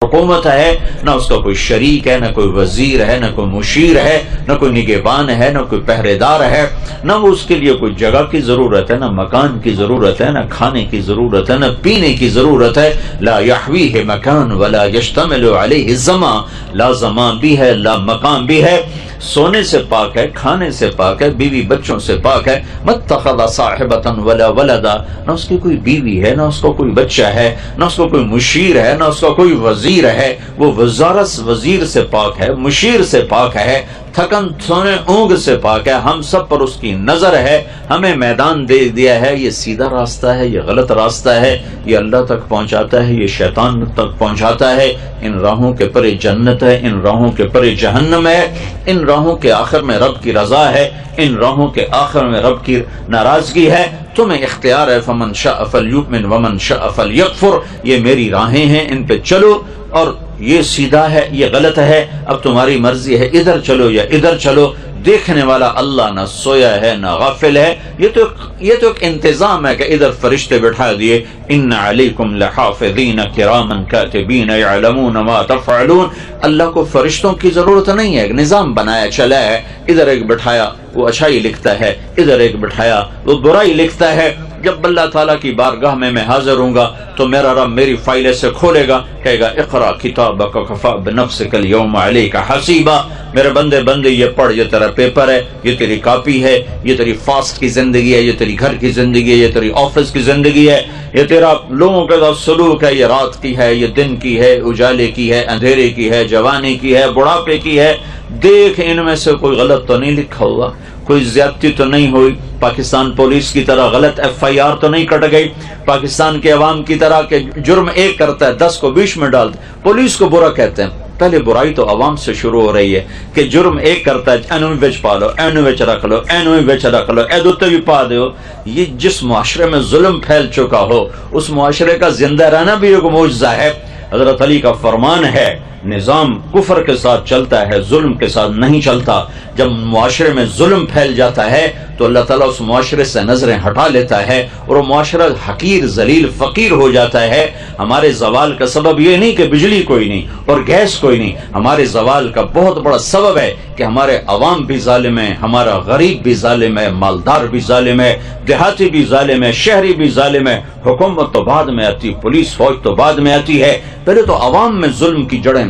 حکومت ہے، نہ اس کا کوئی شریک ہے، نہ کوئی وزیر ہے، نہ کوئی مشیر ہے، نہ کوئی نگہبان ہے، نہ کوئی پہرے دار ہے، نہ اس کے لیے کوئی جگہ کی ضرورت ہے، نہ مکان کی ضرورت ہے، نہ کھانے کی ضرورت ہے، نہ پینے کی ضرورت ہے. لا یحویہ مکان ولا یشتمل علیہ الزمان، لا زمان بھی ہے، لا مکان بھی ہے. سونے سے پاک ہے، کھانے سے پاک ہے، بیوی بچوں سے پاک ہے. متخذ صاحبۃ ولا ولدا، نہ اس کی کوئی بیوی ہے، نہ اس کو کوئی بچہ ہے، نہ اس کو کوئی مشیر ہے، نہ اس کا کوئی وزیر ہے. وہ وزیر سے پاک ہے، مشیر سے پاک ہے، تھکن سونے اونگ سے پاک ہے. ہم سب پر اس کی نظر ہے، ہمیں میدان دے دیا ہے. یہ سیدھا راستہ ہے، یہ غلط راستہ ہے، یہ اللہ تک پہنچاتا ہے، یہ شیطان تک پہنچاتا ہے. ان راہوں کے پرے جنت ہے، ان راہوں کے پرے جہنم ہے. ان راہوں کے آخر میں رب کی رضا ہے، ان راہوں کے آخر میں رب کی ناراضگی ہے. تمہیں اختیار ہے. فمن شاء فلیؤمن ومن شاء فلیکفر، یہ میری راہیں ہیں، ان پہ چلو. اور یہ سیدھا ہے، یہ غلط ہے، اب تمہاری مرضی ہے، ادھر چلو یا ادھر چلو. دیکھنے والا اللہ نہ سویا ہے نہ غافل ہے. یہ تو ایک انتظام ہے کہ ادھر فرشتے بٹھا دیے. ان علیکم لحافظین کراما کاتبین یعلمون ما تفعلون. اللہ کو فرشتوں کی ضرورت نہیں ہے، ایک نظام بنایا چلا ہے. ادھر ایک بٹھایا وہ اچھائی لکھتا ہے، ادھر ایک بٹھایا وہ برائی لکھتا ہے. جب اللہ تعالیٰ کی بارگاہ میں حاضر ہوں گا تو میرا رب میری فائل سے کھولے گا، کہے گا اقرا کتابک کفی بنفسک اليوم علیک حسیبا. میرے بندے یہ پڑھ، یہ تیرا پیپر ہے، یہ تیری کاپی ہے، یہ تیری فاسٹ کی زندگی ہے، یہ تیری گھر کی زندگی ہے، یہ تیری آفس کی زندگی ہے، یہ تیرا لوگوں کے ساتھ سلوک ہے. یہ رات کی ہے، یہ دن کی ہے، اجالے کی ہے، اندھیرے کی ہے، جوانی کی ہے، بڑھاپے کی ہے. دیکھ ان میں سے کوئی غلط تو نہیں لکھا ہوا، کوئی زیادتی تو نہیں ہوئی، پاکستان پولیس کی طرح غلط FIR تو نہیں کٹ گئی، پاکستان کے عوام کی طرح کہ جرم ایک کرتا ہے 10 کو 20 میں ڈالتے. پولیس کو برا کہتے ہیں. پہلے برائی تو عوام سے شروع ہو رہی ہے کہ جرم ایک کرتا ہے، اینو وچ پا لو، اینو وچ رکھ لو، اینو وچ رکھ لو، اے دوتے بھی پا دو. یہ جس معاشرے میں ظلم پھیل چکا ہو اس معاشرے کا زندہ رہنا بھی ایک معجزہ ہے. حضرت علی کا فرمان ہے، نظام کفر کے ساتھ چلتا ہے، ظلم کے ساتھ نہیں چلتا. جب معاشرے میں ظلم پھیل جاتا ہے تو اللہ تعالیٰ اس معاشرے سے نظریں ہٹا لیتا ہے اور وہ معاشرہ حقیر ذلیل فقیر ہو جاتا ہے. ہمارے زوال کا سبب یہ نہیں کہ بجلی کوئی نہیں اور گیس کوئی نہیں. ہمارے زوال کا بہت بڑا سبب ہے کہ ہمارے عوام بھی ظالم ہے، ہمارا غریب بھی ظالم ہے، مالدار بھی ظالم ہے، دیہاتی بھی ظالم ہے، شہری بھی ظالم ہے. حکومت تو بعد میں آتی، پولیس فوج تو بعد میں آتی ہے. پہلے تو عوام میں ظلم کی جڑیں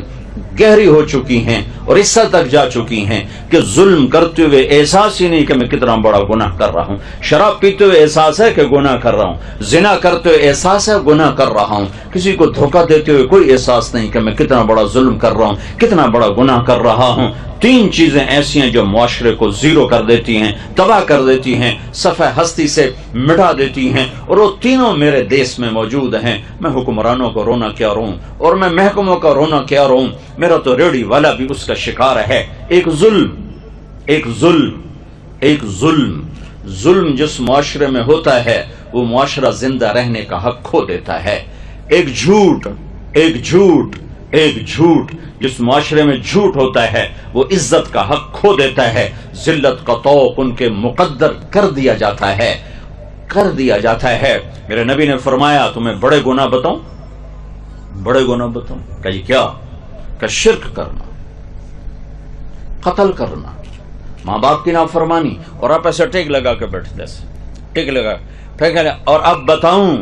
گہری ہو چکی ہیں اور اس حد تک جا چکی ہیں کہ ظلم کرتے ہوئے احساس ہی نہیں کہ میں کتنا بڑا گناہ کر رہا ہوں. شراب پیتے ہوئے احساس ہے کہ گناہ کر رہا ہوں، زنا کرتے ہوئے احساس ہے گناہ کر رہا ہوں، کسی کو دھوکہ دیتے ہوئے کوئی احساس نہیں کہ میں کتنا بڑا ظلم کر رہا ہوں، کتنا بڑا گناہ کر رہا ہوں. 3 چیزیں ایسی ہیں جو معاشرے کو زیرو کر دیتی ہیں، تباہ کر دیتی ہیں، صفحہ ہستی سے مٹا دیتی ہیں، اور وہ تینوں میرے دیس میں موجود ہیں. میں حکمرانوں کو رونا کیا روں اور میں محکموں کا رونا کیا روں، میرا تو ریڑھی والا بھی اس کا شکار ہے. ایک ظلم جس معاشرے میں ہوتا ہے وہ معاشرہ زندہ رہنے کا حق کھو دیتا ہے. ایک جھوٹ جس معاشرے میں جھوٹ ہوتا ہے وہ عزت کا حق کھو دیتا ہے. ذلت کا طوق ان کے مقدر کر دیا جاتا ہے. میرے نبی نے فرمایا تمہیں بڑے گناہ بتاؤں. کہ یہ کیا؟ کہ شرک کرنا، قتل کرنا، ماں باپ کی نافرمانی. اور آپ ایسے ٹیک لگا کے بیٹھتے، ٹیک لگا پھر. اور اب بتاؤں،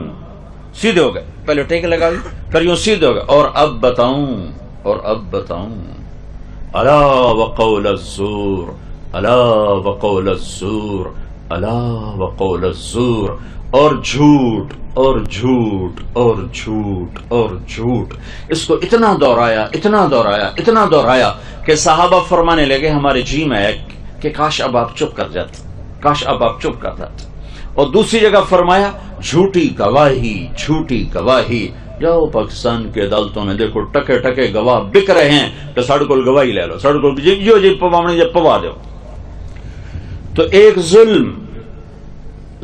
سیدھے ہو گئے. پہلے ٹیک لگا پھر یوں سیدھے ہو گئے. اور اب بتاؤں الا وقول الزور، الا وقول الزور، الا وقول الزور. اور جھوٹ اور جھوٹ اور جھوٹ اور جھوٹ. اس کو اتنا دہرایا کہ صحابہ فرمانے لگے ہمارے جی میں ہے کہ کاش اب آپ چپ کر جاتے. اور دوسری جگہ فرمایا جھوٹی گواہی. جاؤ پاکستان کے عدالتوں میں دیکھو ٹکے گواہ بک رہے ہیں کہ ساڑھے کو گواہی لے لو، ساڑھے کو جی پوا دو. تو ایک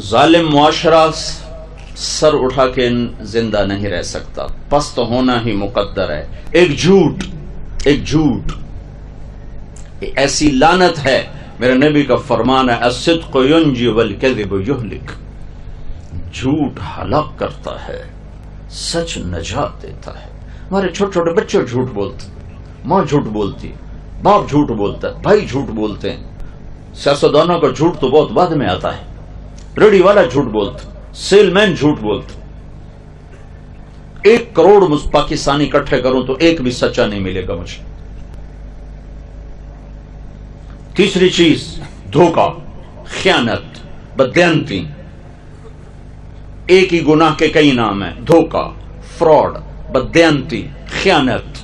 ظالم معاشرہ سر اٹھا کے زندہ نہیں رہ سکتا، پست ہونا ہی مقدر ہے. ایک جھوٹ ایسی لعنت ہے. میرے نبی کا فرمان ہے الصدق ینجی والکذب یہلک. جھوٹ ہلاک کرتا ہے، سچ نجات دیتا ہے. ہمارے چھوٹے چھوٹے بچے جھوٹ بولتے، ماں جھوٹ بولتی، باپ جھوٹ بولتا ہے، بھائی جھوٹ بولتے ہیں. سیاستدانوں کا جھوٹ تو بہت بعد میں آتا ہے. ریڈی والا جھوٹ بولتا، سیل مین جھوٹ بولتا. 1 کروڑ پاکستانی اکٹھے کروں تو ایک بھی سچا نہیں ملے گا مجھے. تیسری چیز دھوکہ، خیانت، بددیانتی. ایک ہی گناہ کے کئی نام ہیں: دھوکہ، فراڈ، بددیانتی، خیانت.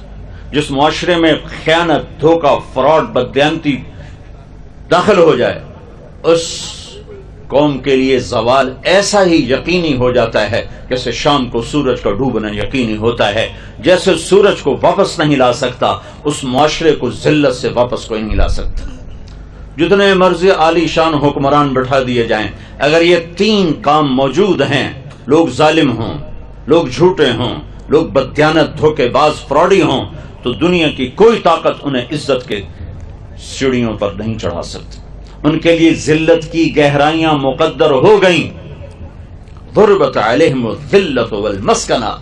جس معاشرے میں خیانت، دھوکہ، فراڈ، بددیانتی داخل ہو جائے اس قوم کے لیے زوال ایسا ہی یقینی ہو جاتا ہے جیسے شام کو سورج کا ڈوبنا یقینی ہوتا ہے. جیسے سورج کو واپس نہیں لا سکتا اس معاشرے کو ذلت سے واپس کوئی نہیں لا سکتا. جتنے مرضی عالی شان حکمران بٹھا دیے جائیں، اگر یہ 3 کام موجود ہیں، لوگ ظالم ہوں، لوگ جھوٹے ہوں، لوگ بددیانت، دھوکے باز، فراڈی ہوں، تو دنیا کی کوئی طاقت انہیں عزت کے سیڑھیوں پر نہیں چڑھا سکتی. ان کے لیے ذلت کی گہرائیاں مقدر ہو گئیں. ضربت علیہم الذلۃ والمسکنہ،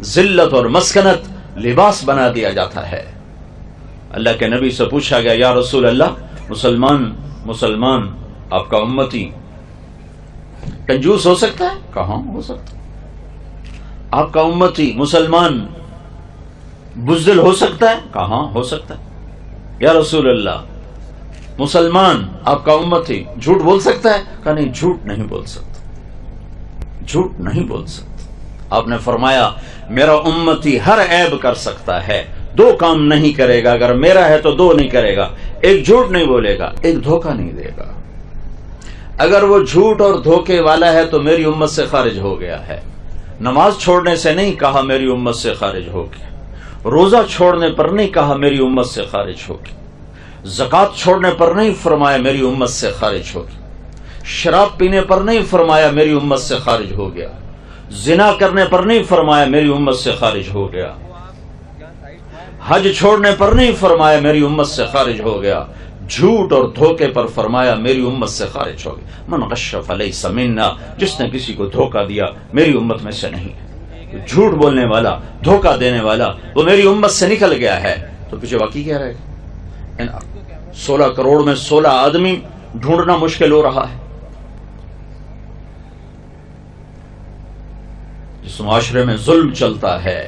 ذلت اور مسکنت لباس بنا دیا جاتا ہے. اللہ کے نبی سے پوچھا گیا، یا رسول اللہ، مسلمان آپ کا امتی کنجوس ہو سکتا ہے؟ کہاں ہو سکتا. آپ کا امتی مسلمان بزدل ہو سکتا ہے؟ کہاں ہو سکتا ہے. یا رسول اللہ، مسلمان آپ کا امتی جھوٹ بول سکتا ہے؟ کہا نہیں، جھوٹ نہیں بول سکتا، جھوٹ نہیں بول سکتا. آپ نے فرمایا میرا امتی ہر عیب کر سکتا ہے، 2 کام نہیں کرے گا. اگر میرا ہے تو 2 نہیں کرے گا، ایک جھوٹ نہیں بولے گا، ایک دھوکہ نہیں دے گا. اگر وہ جھوٹ اور دھوکے والا ہے تو میری امت سے خارج ہو گیا ہے. نماز چھوڑنے سے نہیں کہا میری امت سے خارج ہو گیا، روزہ چھوڑنے پر نہیں کہا میری امت سے خارج ہو گیا، زکوٰۃ چھوڑنے پر نہیں فرمایا میری امت سے خارج ہو گیا، شراب پینے پر نہیں فرمایا میری امت سے خارج ہو گیا، زنا کرنے پر نہیں فرمایا میری امت سے خارج ہو گیا، حج چھوڑنے پر نہیں فرمایا میری امت سے خارج ہو گیا، جھوٹ اور دھوکے پر فرمایا میری امت سے خارج ہو گیا. من غش فلیس منا، جس نے کسی کو دھوکہ دیا میری امت میں سے نہیں ہے. جھوٹ بولنے والا، دھوکہ دینے والا وہ میری امت سے نکل گیا ہے. تو پیچھے باقی کیا رہے گا؟ 16 کروڑ میں 16 آدمی ڈھونڈنا مشکل ہو رہا ہے. جس معاشرے میں ظلم چلتا ہے،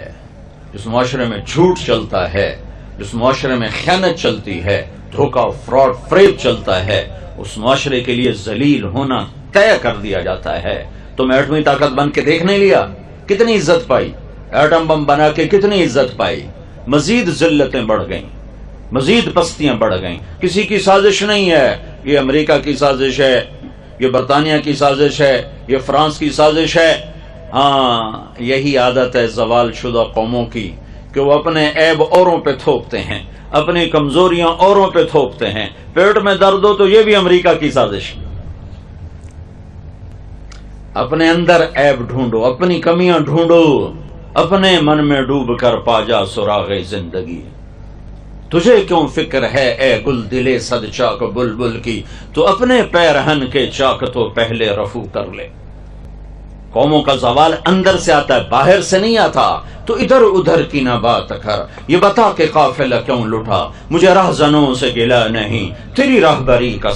جس معاشرے میں جھوٹ چلتا ہے، جس معاشرے میں خیانت چلتی ہے، دھوکہ، فراڈ، فریب چلتا ہے، اس معاشرے کے لیے ذلیل ہونا طے کر دیا جاتا ہے. تم ایٹمی طاقت بن کے دیکھ نہیں لیا کتنی عزت پائی، ایٹم بم بنا کے کتنی عزت پائی، مزید ذلتیں بڑھ گئیں، مزید پستیاں بڑھ گئیں. کسی کی سازش نہیں ہے، یہ امریکہ کی سازش ہے، یہ برطانیہ کی سازش ہے، یہ فرانس کی سازش ہے. ہاں، یہی عادت ہے زوال شدہ قوموں کی کہ وہ اپنے عیب اوروں پہ تھوپتے ہیں، اپنی کمزوریاں اوروں پہ تھوپتے ہیں. پیٹ میں درد ہو تو یہ بھی امریکہ کی سازش. اپنے اندر عیب ڈھونڈو، اپنی کمیاں ڈھونڈو، اپنے من میں ڈوب کر پا جا سراغ زندگی. تجھے کیوں فکر ہے اے گل دلے صد چاک بلبل کی، تو اپنے پیرہن کے چاک تو پہلے رفو کر لے. قوموں کا زوال اندر سے آتا ہے، باہر سے نہیں آتا. تو ادھر ادھر کی نہ بات کر، یہ بتا کہ قافلہ کیوں لٹا، مجھے رہزنوں سے گلہ نہیں، تیری راہبری کا